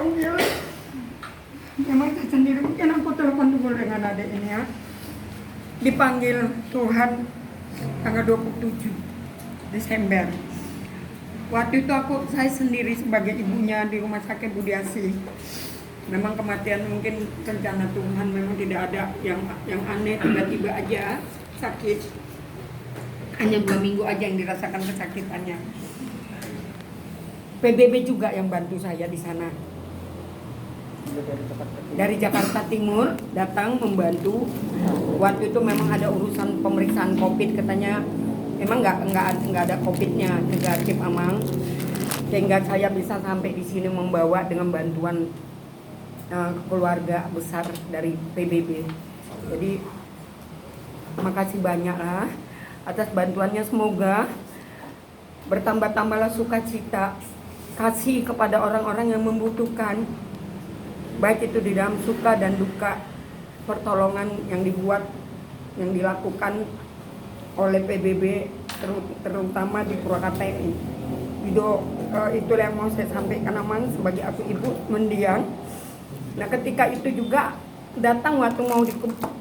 dipanggil. Memang saya sendiri, mungkin aku telepon dulu dengan adik ini ya. Dipanggil Tuhan tanggal 27 Desember. Waktu itu saya sendiri sebagai ibunya di rumah sakit Budi Asih. Memang kematian mungkin rencana Tuhan, memang tidak ada yang aneh, tiba-tiba aja sakit. Hanya 2 minggu aja yang dirasakan kesakitannya. PBB juga yang bantu saya di sana. Dari Jakarta Timur datang membantu. Waktu itu memang ada urusan pemeriksaan COVID, katanya memang nggak ada COVID-nya, negatif Amang. Sehingga saya bisa sampai di sini membawa dengan bantuan keluarga besar dari PBB. Jadi makasih banyak lah atas bantuannya, semoga bertambah-tambahlah sukacita, kasih kepada orang-orang yang membutuhkan, baik itu di dalam suka dan duka, pertolongan yang dilakukan oleh PBB terutama di Purwakarta ini. Itu yang mau saya sampaikan Amang sebagai aku ibu mendiang. Nah ketika itu juga datang waktu mau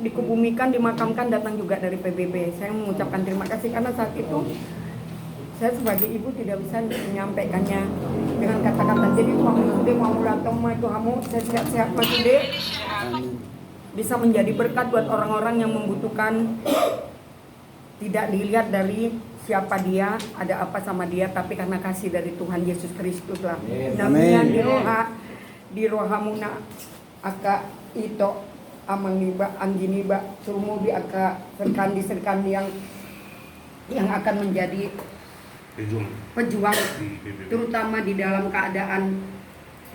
dikebumikan, dimakamkan, datang juga dari PBB. Saya mengucapkan terima kasih karena saat itu saya sebagai ibu tidak bisa menyampaikannya dengan kata-kata. Jadi kamu sudah mau datang, itu kamu saya sehat-sehat Mas Sude, bisa menjadi berkat buat orang-orang yang membutuhkan. Tidak dilihat dari siapa dia, ada apa sama dia, tapi karena kasih dari Tuhan Yesus Kristus lah. Namanya di rohamuna aka ito amangiba angginiba suruh di aka serkandi yang akan menjadi pejuang terutama di dalam keadaan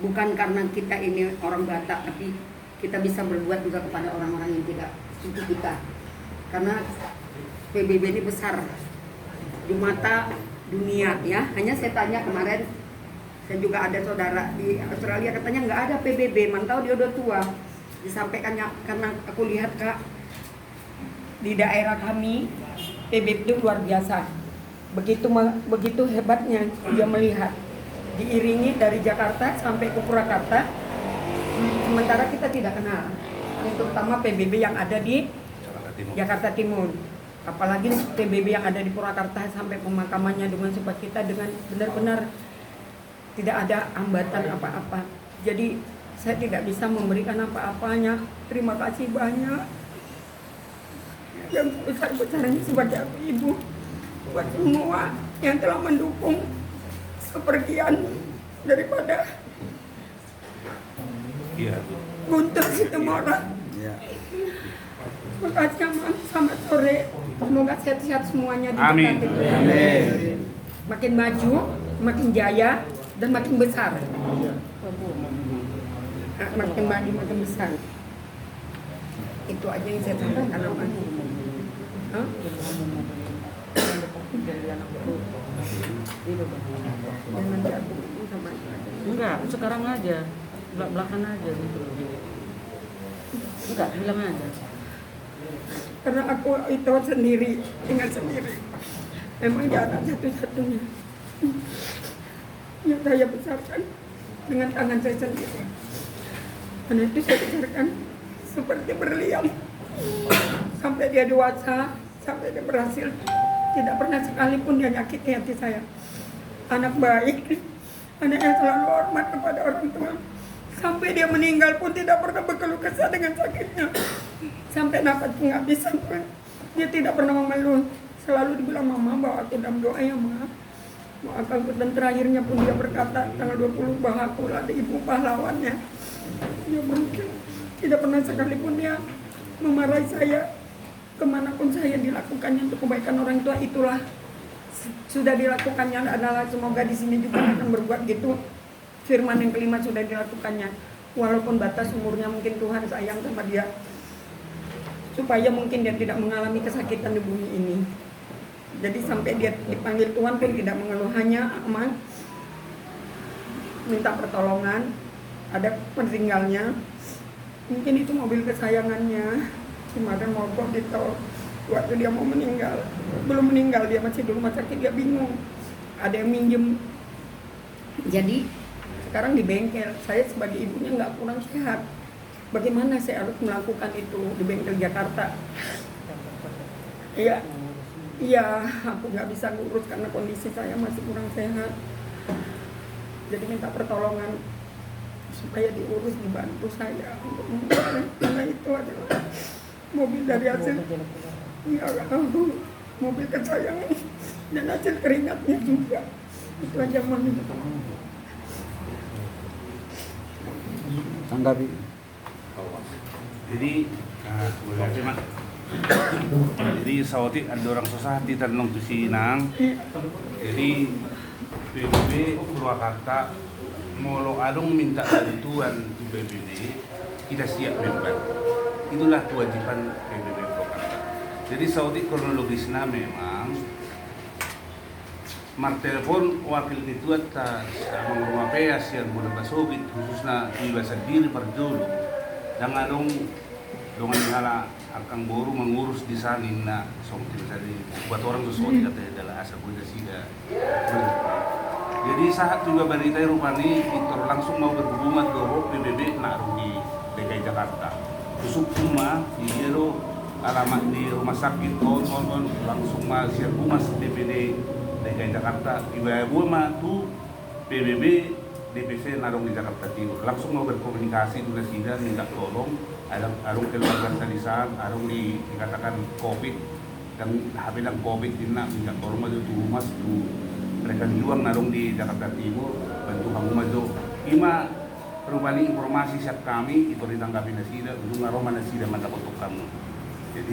bukan karena kita ini orang Batak, tapi kita bisa berbuat juga kepada orang-orang yang tidak suku kita, karena PBB ini besar di mata dunia ya. Hanya saya tanya kemarin, saya juga ada saudara di Australia, katanya nggak ada PBB, mantau dia udah tua. Disampaikannya karena aku lihat Kak, di daerah kami PBB itu luar biasa. Begitu hebatnya dia melihat, diiringi dari Jakarta sampai ke Purwakarta, sementara kita tidak kenal. Ini terutama PBB yang ada di Jakarta Timur. Apalagi PBB yang ada di Purwakarta sampai pemakamannya dengan sukacita, dengan benar-benar tidak ada hambatan apa-apa. Jadi saya tidak bisa memberikan apa-apanya. Terima kasih banyak. Yang besar-besarnya sebagai aku ibu, buat semua yang telah mendukung kepergian daripada Guntur Situmorang. Terima kasih Amang, selamat sore. Semoga sehat-sehat semuanya di Amin. Makin maju, makin jaya, dan makin besar. Makin maju, makin besar. Itu aja yang saya sampaikan Amang. Enggak, sekarang aja, belak-belakan aja gitu. Enggak, bilang aja. Karena aku itu sendiri, tinggal sendiri. Memang dia anak satu-satunya yang saya besarkan dengan tangan saya sendiri. Karena itu saya besarkan seperti berlian sampai dia dewasa, sampai dia berhasil. Tidak pernah sekalipun dia nyakiti hati saya. Anak baik, anak yang selalu hormat kepada orang tua. Sampai dia meninggal pun tidak pernah berkeluh kesah dengan sakitnya. Sampai nafas penghabisan pun dia tidak pernah mengeluh. Selalu dibilang, mama bawa aku dalam doa ya ma. Doakanku. Dan terakhirnya pun dia berkata tanggal 20 bahwa aku ada ibu pahlawannya. Dia mungkin tidak pernah sekalipun dia memarahi saya. Kemanapun saya dilakukannya untuk kebaikan orang tua, itulah sudah dilakukannya adalah semoga di sini juga akan berbuat gitu. Firman yang kelima sudah dilakukannya. Walaupun batas umurnya mungkin Tuhan sayang sama dia, supaya mungkin dia tidak mengalami kesakitan di bumi ini. Jadi sampai dia dipanggil Tuhan pun tidak mengeluh, hanya Amang minta pertolongan. Ada peninggalnya, mungkin itu mobil kesayangannya, kemarin mogok di tol. Waktu dia mau meninggal, belum meninggal, dia masih di rumah sakit, dia bingung. Ada yang minjem. Jadi sekarang di bengkel. Saya sebagai ibunya nggak kurang sehat. Bagaimana saya harus melakukan itu di bengkel Jakarta? Iya, iya, aku nggak bisa ngurus karena kondisi saya masih kurang sehat. Jadi minta pertolongan supaya diurus, dibantu saya untuk membuat, karena itu adalah mobil dari hasil, ya, mobil kesayangan dan hasil keringatnya juga. Itu aja mami. Tanggapi. Jadi, oke mak. Jadi sawati ada orang susah di Tanong Tusinang. Jadi PBB Purwakarta molo adong minta bantuan di PBB, kita siap membantu. Itulah kewajiban PBB Purwakarta. Jadi sawati kronologisnya memang martelepon wakil ketua sama rumah peas yang boleh basogit khususnya di bahasa diri Parjolo dan adong dengan hala akan boru mengurus di sana na something tadi buat orang sesuatu katanya adalah asal kuda sida. Jadi saat juga berita rupani itu langsung mau berhubungan doro PBB naruh di DKI Jakarta. Tusuk cuma di Jero alamat di rumah sakit on langsung masih humas DPD DKI Jakarta ibadah mah tuh PBB DPC narong di Jakarta Timur langsung mau berkomunikasi dengan sida minta tolong arung keluarga talisan arung dikatakan COVID dan HP dan COVID ini minta tolong maju tuh humas tuh mereka juang narong di Jakarta Timur bantu kamu maju ima perubahan informasi siap kami itu ditanggapi nasida untuk narong mana sida mendapat kamu